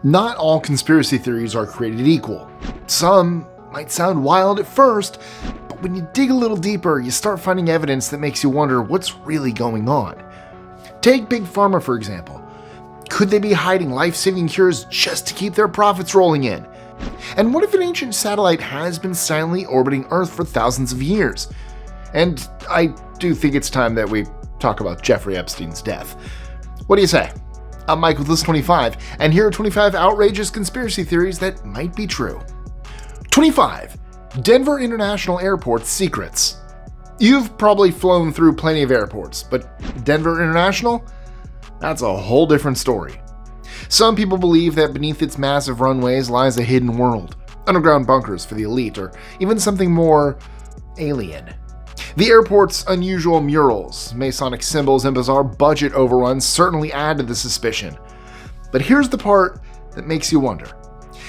Not all conspiracy theories are created equal. Some might sound wild at first, but when you dig a little deeper, you start finding evidence that makes you wonder what's really going on. Take Big Pharma, for example. Could they be hiding life-saving cures just to keep their profits rolling in? And what if an ancient satellite has been silently orbiting Earth for thousands of years? And I do think it's time that we talk about Jeffrey Epstein's death. What do you say? I'm Mike with List25, and here are 25 outrageous conspiracy theories that might be true. 25. Denver International Airport's secrets. You've probably flown through plenty of airports, but Denver International? That's a whole different story. Some people believe that beneath its massive runways lies a hidden world, underground bunkers for the elite, or even something more alien. The airport's unusual murals, Masonic symbols, and bizarre budget overruns certainly add to the suspicion. But here's the part that makes you wonder.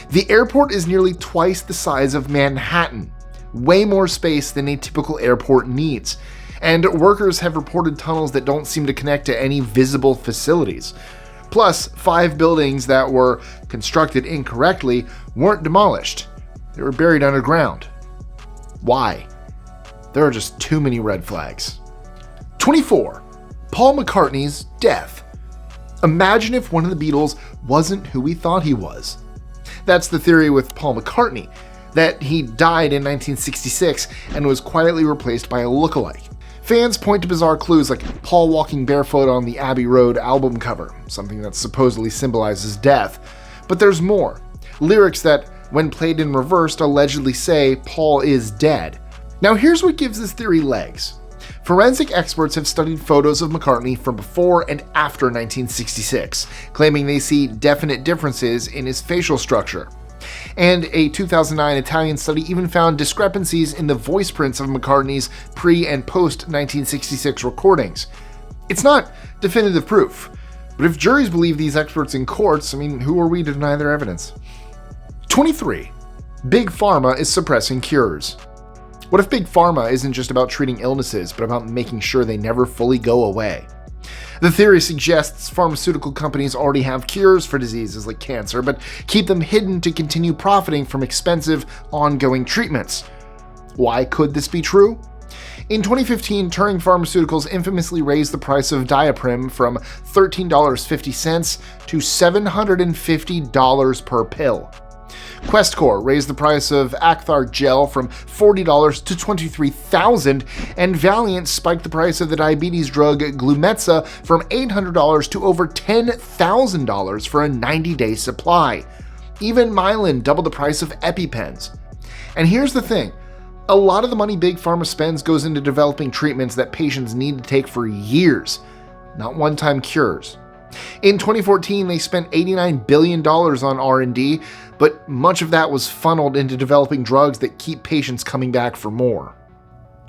The airport is nearly twice the size of Manhattan, way more space than a typical airport needs, and workers have reported tunnels that don't seem to connect to any visible facilities. Plus, 5 buildings that were constructed incorrectly weren't demolished. They were buried underground. Why? There are just too many red flags. 24. Paul McCartney's death. Imagine if one of the Beatles wasn't who we thought he was. That's the theory with Paul McCartney, that he died in 1966 and was quietly replaced by a lookalike. Fans point to bizarre clues like Paul walking barefoot on the Abbey Road album cover, something that supposedly symbolizes death. But there's more. Lyrics that, when played in reverse, allegedly say Paul is dead. Now here's what gives this theory legs. Forensic experts have studied photos of McCartney from before and after 1966, claiming they see definite differences in his facial structure. And a 2009 Italian study even found discrepancies in the voice prints of McCartney's pre- and post-1966 recordings. It's not definitive proof, but if juries believe these experts in courts, who are we to deny their evidence? 23. Big Pharma is suppressing cures. What if Big Pharma isn't just about treating illnesses, but about making sure they never fully go away? The theory suggests pharmaceutical companies already have cures for diseases like cancer, but keep them hidden to continue profiting from expensive, ongoing treatments. Why could this be true? In 2015, Turing Pharmaceuticals infamously raised the price of Diaprim from $13.50 to $750 per pill. Questcor raised the price of Acthar gel from $40 to $23,000, and Valiant spiked the price of the diabetes drug Glumetza from $800 to over $10,000 for a 90-day supply. Even Mylan doubled the price of EpiPens. And here's the thing. A lot of the money Big Pharma spends goes into developing treatments that patients need to take for years, not one-time cures. In 2014, they spent $89 billion on R&D, but much of that was funneled into developing drugs that keep patients coming back for more.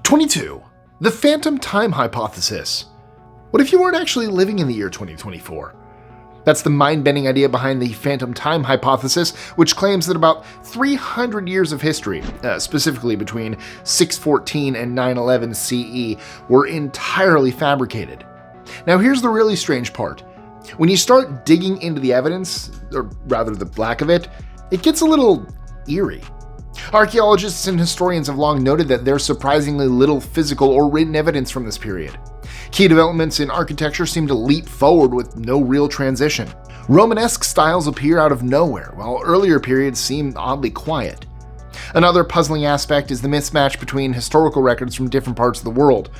22. The Phantom Time Hypothesis. What if you weren't actually living in the year 2024? That's the mind-bending idea behind the Phantom Time Hypothesis, which claims that about 300 years of history, specifically between 614 and 911 CE, were entirely fabricated. Now here's the really strange part. When you start digging into the evidence, or rather the lack of it, it gets a little eerie. Archaeologists and historians have long noted that there's surprisingly little physical or written evidence from this period. Key developments in architecture seem to leap forward with no real transition. Romanesque styles appear out of nowhere, while earlier periods seem oddly quiet. Another puzzling aspect is the mismatch between historical records from different parts of the world.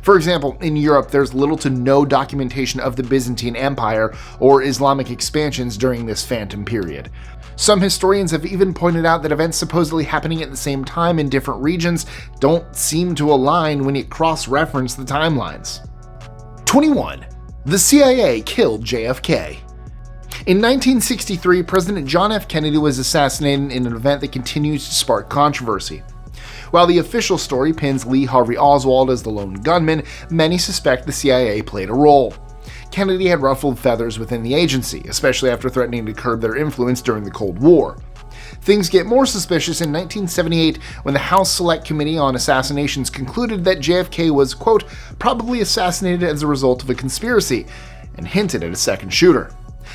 For example, in Europe, there's little to no documentation of the Byzantine Empire or Islamic expansions during this phantom period. Some historians have even pointed out that events supposedly happening at the same time in different regions don't seem to align when you cross-reference the timelines. 21. The CIA Killed JFK. In 1963, President John F. Kennedy was assassinated in an event that continues to spark controversy. While the official story pins Lee Harvey Oswald as the lone gunman, many suspect the CIA played a role. Kennedy had ruffled feathers within the agency, especially after threatening to curb their influence during the Cold War. Things get more suspicious in 1978 when the House Select Committee on Assassinations concluded that JFK was, quote, probably assassinated as a result of a conspiracy, and hinted at a second shooter.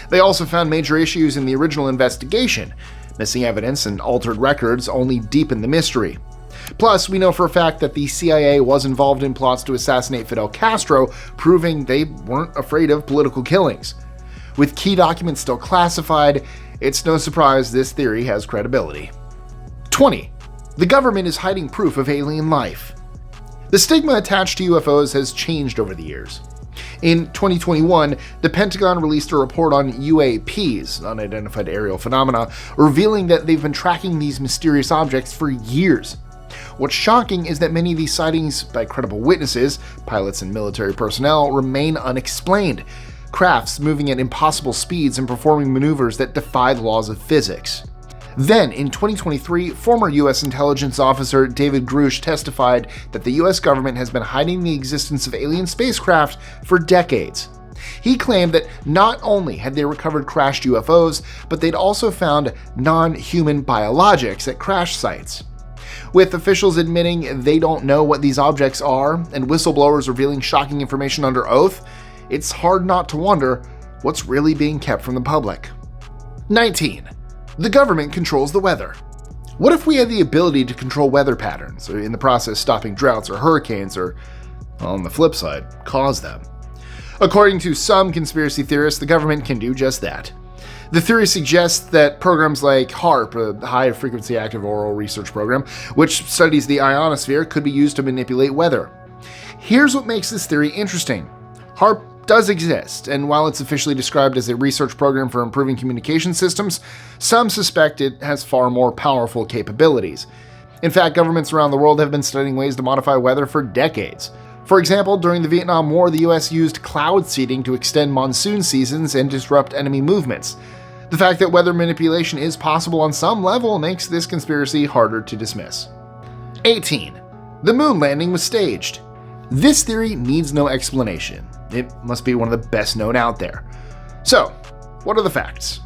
They also found major issues in the original investigation. Missing evidence and altered records only deepened the mystery. Plus, we know for a fact that the CIA was involved in plots to assassinate Fidel Castro, proving they weren't afraid of political killings. With key documents still classified, it's no surprise this theory has credibility. 20. The government is hiding proof of alien life. The stigma attached to UFOs has changed over the years. In 2021, the Pentagon released a report on UAPs, unidentified aerial phenomena, revealing that they've been tracking these mysterious objects for years. What's shocking is that many of these sightings by credible witnesses, pilots and military personnel, remain unexplained. Crafts moving at impossible speeds and performing maneuvers that defy the laws of physics. Then, in 2023, former U.S. intelligence officer David Grush testified that the U.S. government has been hiding the existence of alien spacecraft for decades. He claimed that not only had they recovered crashed UFOs, but they'd also found non-human biologics at crash sites. With officials admitting they don't know what these objects are, and whistleblowers revealing shocking information under oath, it's hard not to wonder what's really being kept from the public. 19. The government controls the weather. What if we had the ability to control weather patterns, or in the process stopping droughts or hurricanes, or, on the flip side, cause them? According to some conspiracy theorists, the government can do just that. The theory suggests that programs like HAARP, a high-frequency active auroral research program, which studies the ionosphere, could be used to manipulate weather. Here's what makes this theory interesting. HAARP does exist, and while it's officially described as a research program for improving communication systems, some suspect it has far more powerful capabilities. In fact, governments around the world have been studying ways to modify weather for decades. For example, during the Vietnam War, the US used cloud seeding to extend monsoon seasons and disrupt enemy movements. The fact that weather manipulation is possible on some level makes this conspiracy harder to dismiss. 18. The moon landing was staged. This theory needs no explanation. It must be one of the best known out there. So, what are the facts?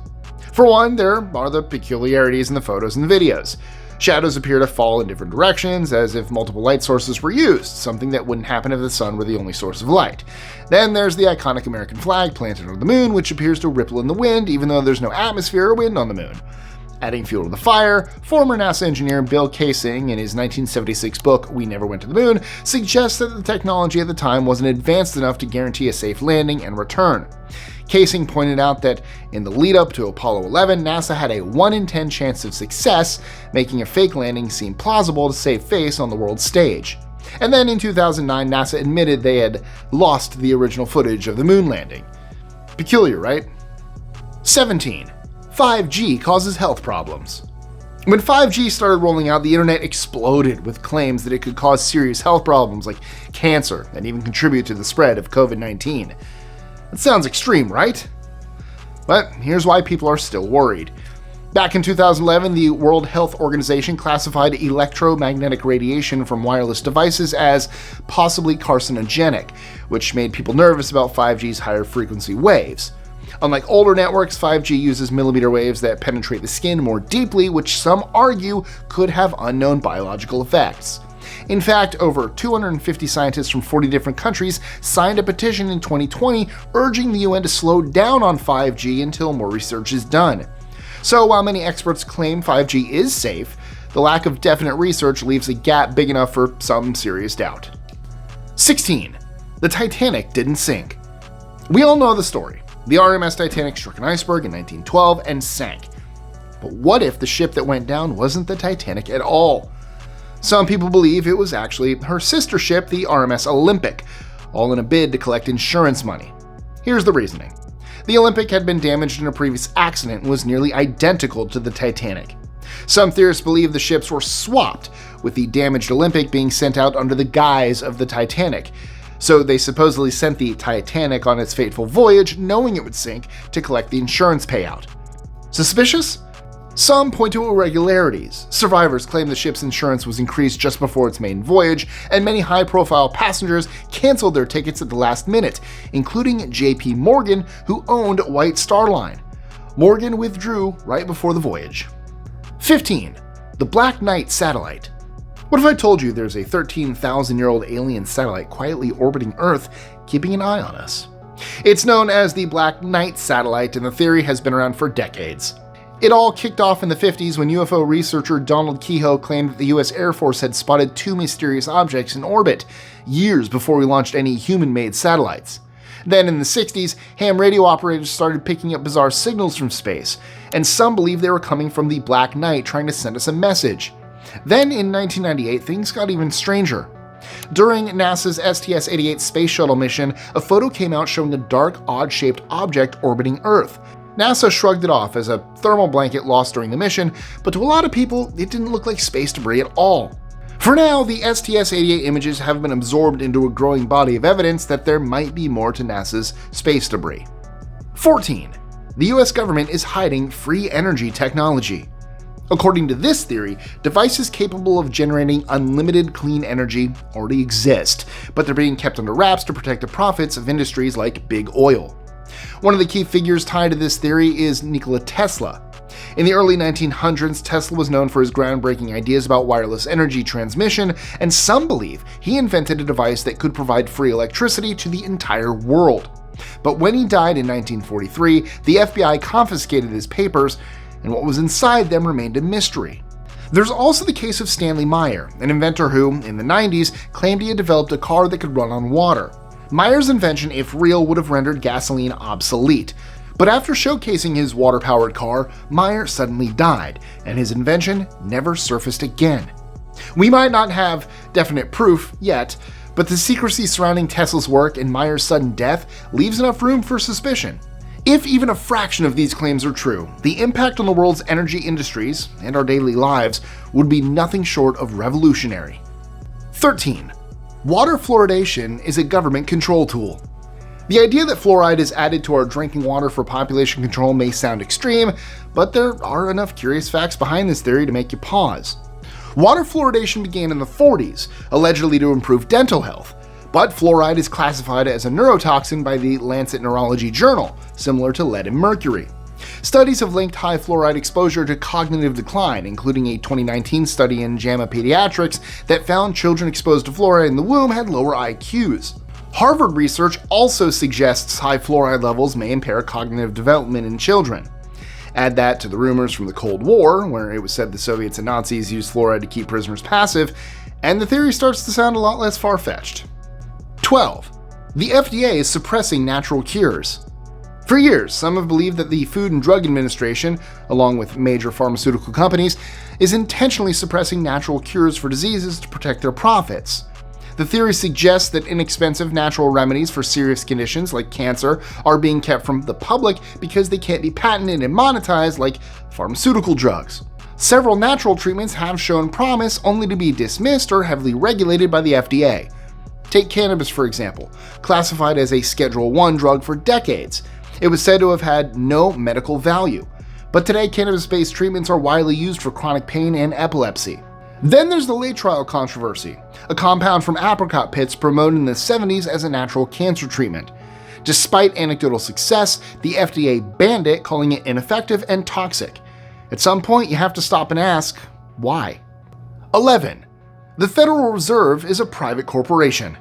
For one, there are the peculiarities in the photos and the videos. Shadows appear to fall in different directions, as if multiple light sources were used, something that wouldn't happen if the sun were the only source of light. Then there's the iconic American flag planted on the moon, which appears to ripple in the wind, even though there's no atmosphere or wind on the moon. Adding fuel to the fire, former NASA engineer Bill Kaysing, in his 1976 book, We Never Went to the Moon, suggests that the technology at the time wasn't advanced enough to guarantee a safe landing and return. Kaysing pointed out that in the lead-up to Apollo 11, NASA had a 1 in 10 chance of success, making a fake landing seem plausible to save face on the world stage. And then in 2009, NASA admitted they had lost the original footage of the moon landing. Peculiar, right? 17. 5G causes health problems. When 5G started rolling out, the internet exploded with claims that it could cause serious health problems like cancer and even contribute to the spread of COVID-19. That sounds extreme, right? But here's why people are still worried. Back in 2011, the World Health Organization classified electromagnetic radiation from wireless devices as possibly carcinogenic, which made people nervous about 5G's higher frequency waves. Unlike older networks, 5G uses millimeter waves that penetrate the skin more deeply, which some argue could have unknown biological effects. In fact, over 250 scientists from 40 different countries signed a petition in 2020 urging the UN to slow down on 5G until more research is done. So while many experts claim 5G is safe, the lack of definite research leaves a gap big enough for some serious doubt. 16. The Titanic didn't sink. We all know the story. The RMS Titanic struck an iceberg in 1912 and sank. But what if the ship that went down wasn't the Titanic at all? Some people believe it was actually her sister ship, the RMS Olympic, all in a bid to collect insurance money. Here's the reasoning. The Olympic had been damaged in a previous accident and was nearly identical to the Titanic. Some theorists believe the ships were swapped, with the damaged Olympic being sent out under the guise of the Titanic. So they supposedly sent the Titanic on its fateful voyage, knowing it would sink, to collect the insurance payout. Suspicious? Some point to irregularities. Survivors claim the ship's insurance was increased just before its main voyage, and many high-profile passengers canceled their tickets at the last minute, including J.P. Morgan, who owned White Star Line. Morgan withdrew right before the voyage. 15. The Black Knight Satellite. What if I told you there's a 13,000-year-old alien satellite quietly orbiting Earth, keeping an eye on us? It's known as the Black Knight satellite, and the theory has been around for decades. It all kicked off in the 50s when UFO researcher Donald Keyhoe claimed that the US Air Force had spotted two mysterious objects in orbit, years before we launched any human-made satellites. Then in the 60s, ham radio operators started picking up bizarre signals from space, and some believed they were coming from the Black Knight trying to send us a message. Then in 1998, things got even stranger. During NASA's STS-88 space shuttle mission, a photo came out showing a dark, odd-shaped object orbiting Earth. NASA shrugged it off as a thermal blanket lost during the mission, but to a lot of people, it didn't look like space debris at all. For now, the STS-88 images have been absorbed into a growing body of evidence that there might be more to NASA's space debris. 14. The US government is hiding free energy technology. According to this theory, devices capable of generating unlimited clean energy already exist, but they're being kept under wraps to protect the profits of industries like big oil. One of the key figures tied to this theory is Nikola Tesla. In the early 1900s, Tesla was known for his groundbreaking ideas about wireless energy transmission, and some believe he invented a device that could provide free electricity to the entire world. But when he died in 1943, the FBI confiscated his papers, and what was inside them remained a mystery. There's also the case of Stanley Meyer, an inventor who, in the 90s, claimed he had developed a car that could run on water. Meyer's invention, if real, would have rendered gasoline obsolete. But after showcasing his water-powered car, Meyer suddenly died, and his invention never surfaced again. We might not have definite proof yet, but the secrecy surrounding Tesla's work and Meyer's sudden death leaves enough room for suspicion. If even a fraction of these claims are true, the impact on the world's energy industries and our daily lives would be nothing short of revolutionary. 13. Water fluoridation is a government control tool. The idea that fluoride is added to our drinking water for population control may sound extreme, but there are enough curious facts behind this theory to make you pause. Water fluoridation began in the 40s, allegedly to improve dental health, but fluoride is classified as a neurotoxin by the Lancet Neurology Journal, similar to lead and mercury. Studies have linked high fluoride exposure to cognitive decline, including a 2019 study in JAMA Pediatrics that found children exposed to fluoride in the womb had lower IQs. Harvard research also suggests high fluoride levels may impair cognitive development in children. Add that to the rumors from the Cold War, where it was said the Soviets and Nazis used fluoride to keep prisoners passive, and the theory starts to sound a lot less far-fetched. 12. The FDA is suppressing natural cures. For years, some have believed that the Food and Drug Administration, along with major pharmaceutical companies, is intentionally suppressing natural cures for diseases to protect their profits. The theory suggests that inexpensive natural remedies for serious conditions like cancer are being kept from the public because they can't be patented and monetized like pharmaceutical drugs. Several natural treatments have shown promise only to be dismissed or heavily regulated by the FDA. Take cannabis, for example, classified as a Schedule I drug for decades. It was said to have had no medical value, but today cannabis-based treatments are widely used for chronic pain and epilepsy. Then there's the late trial controversy, a compound from apricot pits promoted in the 70s as a natural cancer treatment. Despite anecdotal success, the FDA banned it, calling it ineffective and toxic. At some point, you have to stop and ask, why? 11. The Federal Reserve is a private corporation.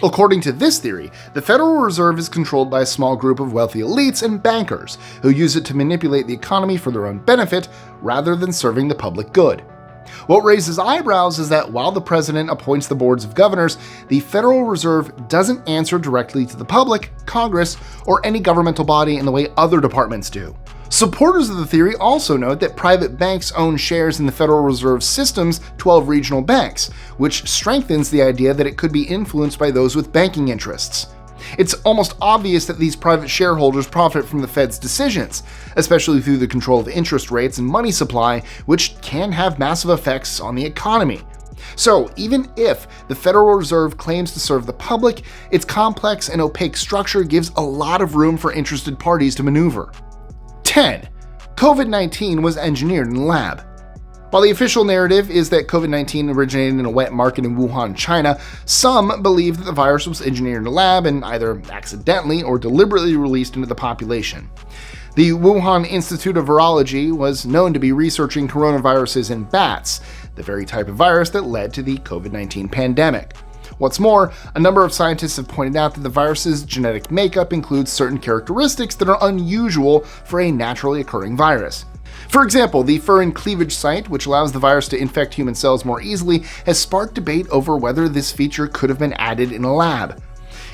According to this theory, the Federal Reserve is controlled by a small group of wealthy elites and bankers who use it to manipulate the economy for their own benefit rather than serving the public good. What raises eyebrows is that while the president appoints the boards of governors, the Federal Reserve doesn't answer directly to the public, Congress, or any governmental body in the way other departments do. Supporters of the theory also note that private banks own shares in the Federal Reserve System's 12 regional banks, which strengthens the idea that it could be influenced by those with banking interests. It's almost obvious that these private shareholders profit from the Fed's decisions, especially through the control of interest rates and money supply, which can have massive effects on the economy. So, even if the Federal Reserve claims to serve the public, its complex and opaque structure gives a lot of room for interested parties to maneuver. 10. COVID-19 was engineered in the lab. While the official narrative is that COVID-19 originated in a wet market in Wuhan, China, some believe that the virus was engineered in a lab and either accidentally or deliberately released into the population. The Wuhan Institute of Virology was known to be researching coronaviruses in bats, the very type of virus that led to the COVID-19 pandemic. What's more, a number of scientists have pointed out that the virus's genetic makeup includes certain characteristics that are unusual for a naturally occurring virus. For example, the furin cleavage site, which allows the virus to infect human cells more easily, has sparked debate over whether this feature could have been added in a lab.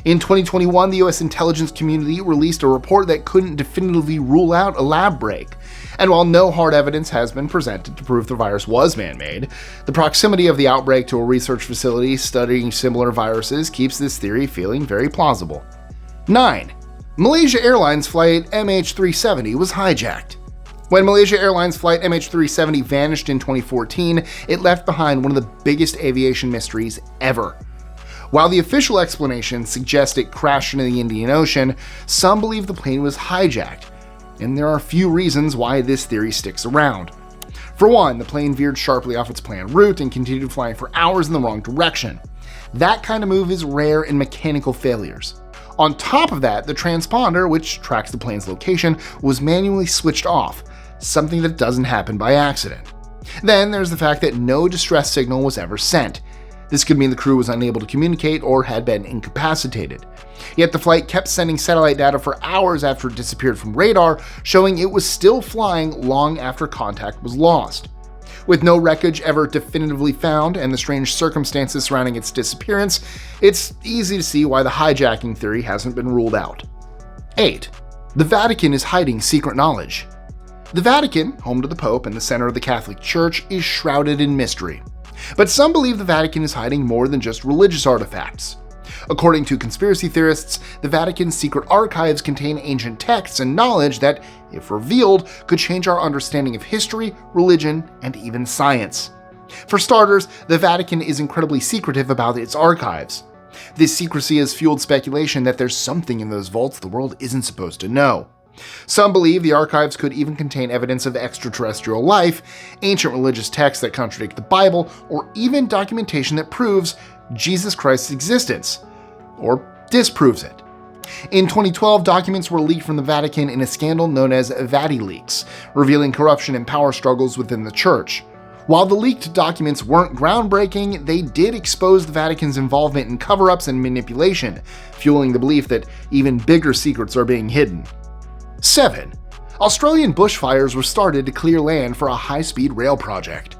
In 2021, the US intelligence community released a report that couldn't definitively rule out a lab break. And while no hard evidence has been presented to prove the virus was man-made, the proximity of the outbreak to a research facility studying similar viruses keeps this theory feeling very plausible. 9. Malaysia Airlines flight MH370 was hijacked. When Malaysia Airlines flight MH370 vanished in 2014, it left behind one of the biggest aviation mysteries ever. While the official explanation suggests it crashed into the Indian Ocean, some believe the plane was hijacked, and there are a few reasons why this theory sticks around. For one, the plane veered sharply off its planned route and continued flying for hours in the wrong direction. That kind of move is rare in mechanical failures. On top of that, the transponder, which tracks the plane's location, was manually switched off, something that doesn't happen by accident. Then there's the fact that no distress signal was ever sent. This could mean the crew was unable to communicate or had been incapacitated. Yet the flight kept sending satellite data for hours after it disappeared from radar, showing it was still flying long after contact was lost. With no wreckage ever definitively found and the strange circumstances surrounding its disappearance, it's easy to see why the hijacking theory hasn't been ruled out. 8. The Vatican is hiding secret knowledge. The Vatican, home to the Pope and the center of the Catholic Church, is shrouded in mystery. But some believe the Vatican is hiding more than just religious artifacts. According to conspiracy theorists, the Vatican's secret archives contain ancient texts and knowledge that, if revealed, could change our understanding of history, religion, and even science. For starters, the Vatican is incredibly secretive about its archives. This secrecy has fueled speculation that there's something in those vaults the world isn't supposed to know. Some believe the archives could even contain evidence of extraterrestrial life, ancient religious texts that contradict the Bible, or even documentation that proves Jesus Christ's existence, or disproves it. In 2012, documents were leaked from the Vatican in a scandal known as VatiLeaks, revealing corruption and power struggles within the church. While the leaked documents weren't groundbreaking, they did expose the Vatican's involvement in cover-ups and manipulation, fueling the belief that even bigger secrets are being hidden. 7. Australian bushfires were started to clear land for a high-speed rail project.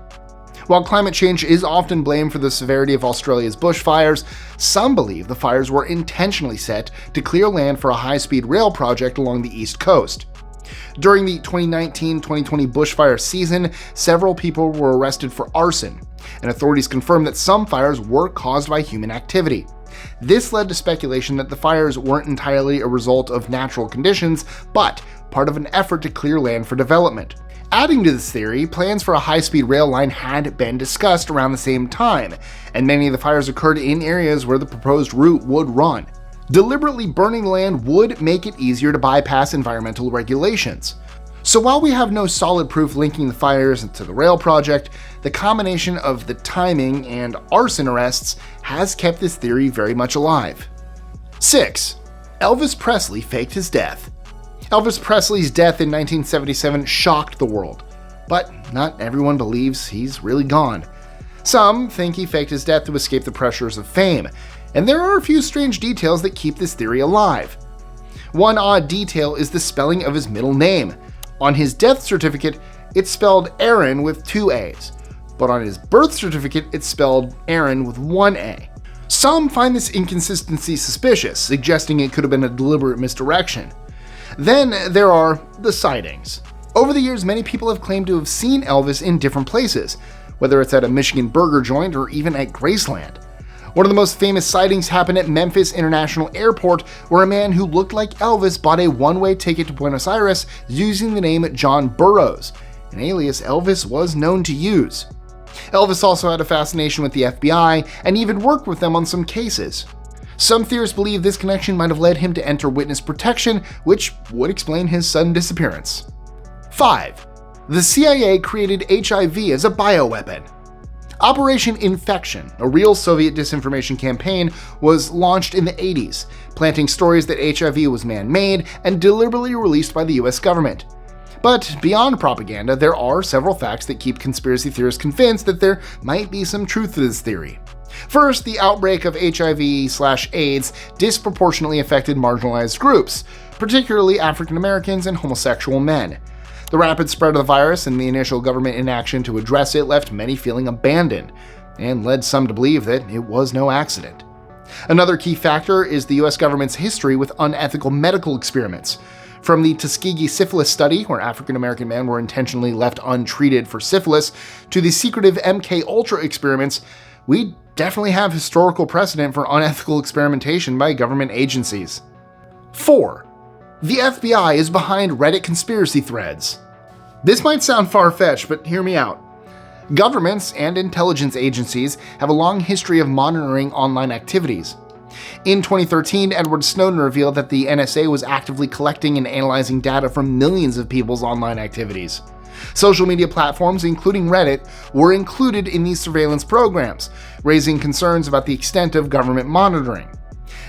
While climate change is often blamed for the severity of Australia's bushfires, some believe the fires were intentionally set to clear land for a high-speed rail project along the east coast. During the 2019-2020 bushfire season, several people were arrested for arson, and authorities confirmed that some fires were caused by human activity. This led to speculation that the fires weren't entirely a result of natural conditions, but part of an effort to clear land for development. Adding to this theory, plans for a high-speed rail line had been discussed around the same time, and many of the fires occurred in areas where the proposed route would run. Deliberately burning land would make it easier to bypass environmental regulations. So while we have no solid proof linking the fires to the rail project, the combination of the timing and arson arrests has kept this theory very much alive. 6. Elvis Presley faked his death. Elvis Presley's death in 1977 shocked the world, but not everyone believes he's really gone. Some think he faked his death to escape the pressures of fame, and there are a few strange details that keep this theory alive. One odd detail is the spelling of his middle name. On his death certificate, it's spelled Aaron with 2 A's, but on his birth certificate, it's spelled Aaron with 1 A. Some find this inconsistency suspicious, suggesting it could have been a deliberate misdirection. Then there are the sightings. Over the years, many people have claimed to have seen Elvis in different places, whether it's at a Michigan burger joint or even at Graceland. One of the most famous sightings happened at Memphis International Airport, where a man who looked like Elvis bought a one-way ticket to Buenos Aires using the name John Burroughs, an alias Elvis was known to use. Elvis also had a fascination with the FBI and even worked with them on some cases. Some theorists believe this connection might have led him to enter witness protection, which would explain his sudden disappearance. 5. The CIA created HIV as a bioweapon. Operation Infection, a real Soviet disinformation campaign, was launched in the 80s, planting stories that HIV was man-made and deliberately released by the US government. But beyond propaganda, there are several facts that keep conspiracy theorists convinced that there might be some truth to this theory. First, the outbreak of HIV/AIDS disproportionately affected marginalized groups, particularly African Americans and homosexual men. The rapid spread of the virus and the initial government inaction to address it left many feeling abandoned, and led some to believe that it was no accident. Another key factor is the US government's history with unethical medical experiments. From the Tuskegee syphilis study, where African American men were intentionally left untreated for syphilis, to the secretive MK Ultra experiments, we definitely have historical precedent for unethical experimentation by government agencies. 4. The FBI is behind Reddit conspiracy threads. This might sound far-fetched, but hear me out. Governments and intelligence agencies have a long history of monitoring online activities. In 2013, Edward Snowden revealed that the NSA was actively collecting and analyzing data from millions of people's online activities. Social media platforms, including Reddit, were included in these surveillance programs, raising concerns about the extent of government monitoring.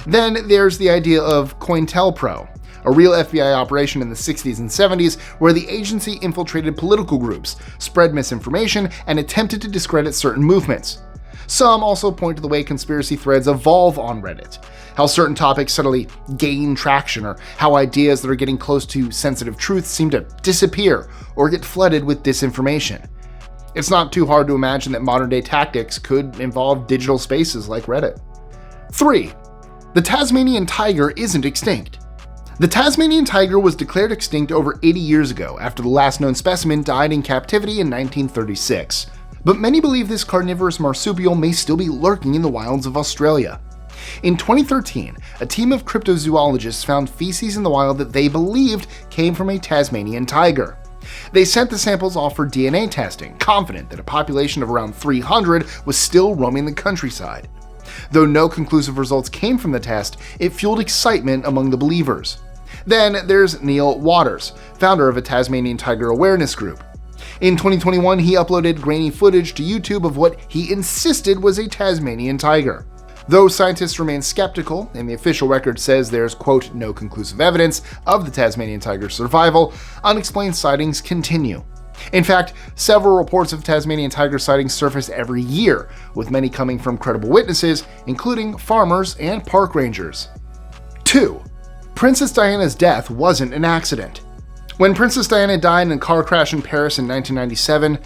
Then there's the idea of COINTELPRO, a real FBI operation in the 60s and 70s where the agency infiltrated political groups, spread misinformation, and attempted to discredit certain movements. Some also point to the way conspiracy threads evolve on Reddit, how certain topics suddenly gain traction, or how ideas that are getting close to sensitive truth seem to disappear or get flooded with disinformation. It's not too hard to imagine that modern-day tactics could involve digital spaces like Reddit. 3. The Tasmanian tiger isn't extinct. The Tasmanian tiger was declared extinct over 80 years ago after the last known specimen died in captivity in 1936. But many believe this carnivorous marsupial may still be lurking in the wilds of Australia. In 2013, a team of cryptozoologists found feces in the wild that they believed came from a Tasmanian tiger. They sent the samples off for DNA testing, confident that a population of around 300 was still roaming the countryside. Though no conclusive results came from the test, it fueled excitement among the believers. Then there's Neil Waters, founder of a Tasmanian tiger awareness group. In 2021, he uploaded grainy footage to YouTube of what he insisted was a Tasmanian tiger. Though scientists remain skeptical, and the official record says there's, quote, no conclusive evidence of the Tasmanian tiger's survival, unexplained sightings continue. In fact, several reports of Tasmanian tiger sightings surface every year, with many coming from credible witnesses, including farmers and park rangers. 2. Princess Diana's death wasn't an accident. When Princess Diana died in a car crash in Paris in 1997,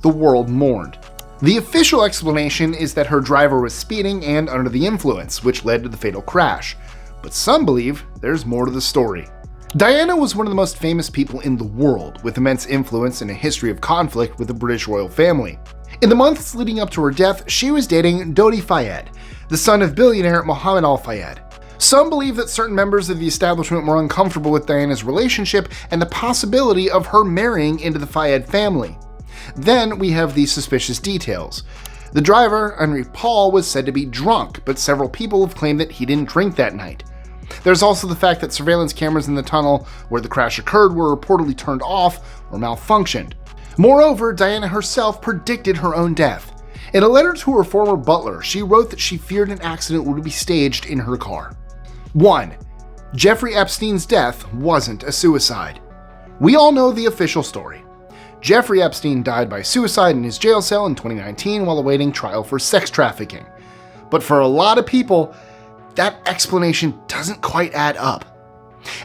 the world mourned. The official explanation is that her driver was speeding and under the influence, which led to the fatal crash. But some believe there's more to the story. Diana was one of the most famous people in the world, with immense influence and a history of conflict with the British royal family. In the months leading up to her death, she was dating Dodi Fayed, the son of billionaire Mohammed Al Fayed. Some believe that certain members of the establishment were uncomfortable with Diana's relationship and the possibility of her marrying into the Fayed family. Then we have the suspicious details. The driver, Henri Paul, was said to be drunk, but several people have claimed that he didn't drink that night. There's also the fact that surveillance cameras in the tunnel where the crash occurred were reportedly turned off or malfunctioned. Moreover, Diana herself predicted her own death. In a letter to her former butler, she wrote that she feared an accident would be staged in her car. 1. Jeffrey Epstein's death wasn't a suicide. We all know the official story. Jeffrey Epstein died by suicide in his jail cell in 2019 while awaiting trial for sex trafficking. But for a lot of people, that explanation doesn't quite add up.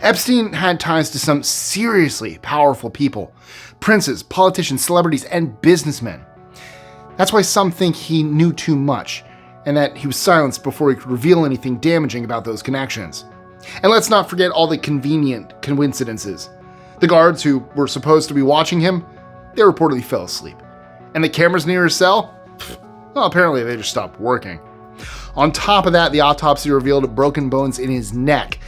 Epstein had ties to some seriously powerful people: princes, politicians, celebrities, and businessmen. That's why some think he knew too much, and that he was silenced before he could reveal anything damaging about those connections. And let's not forget all the convenient coincidences. The guards who were supposed to be watching him, they reportedly fell asleep. And the cameras near his cell? Well, apparently they just stopped working. On top of that, the autopsy revealed broken bones in his neck,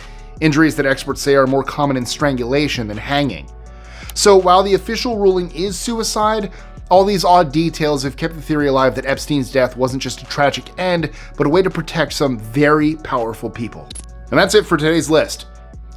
injuries that experts say are more common in strangulation than hanging. So while the official ruling is suicide, all these odd details have kept the theory alive that Epstein's death wasn't just a tragic end, but a way to protect some very powerful people. And that's it for today's list.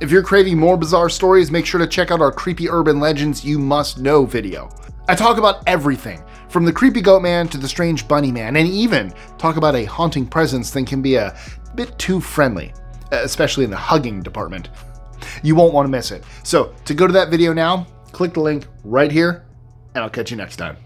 If you're craving more bizarre stories, make sure to check out our Creepy Urban Legends You Must Know video. I talk about everything, from the creepy goat man to the strange bunny man, and even talk about a haunting presence that can be a bit too friendly, especially in the hugging department. You won't want to miss it. So to go to that video now, click the link right here, and I'll catch you next time.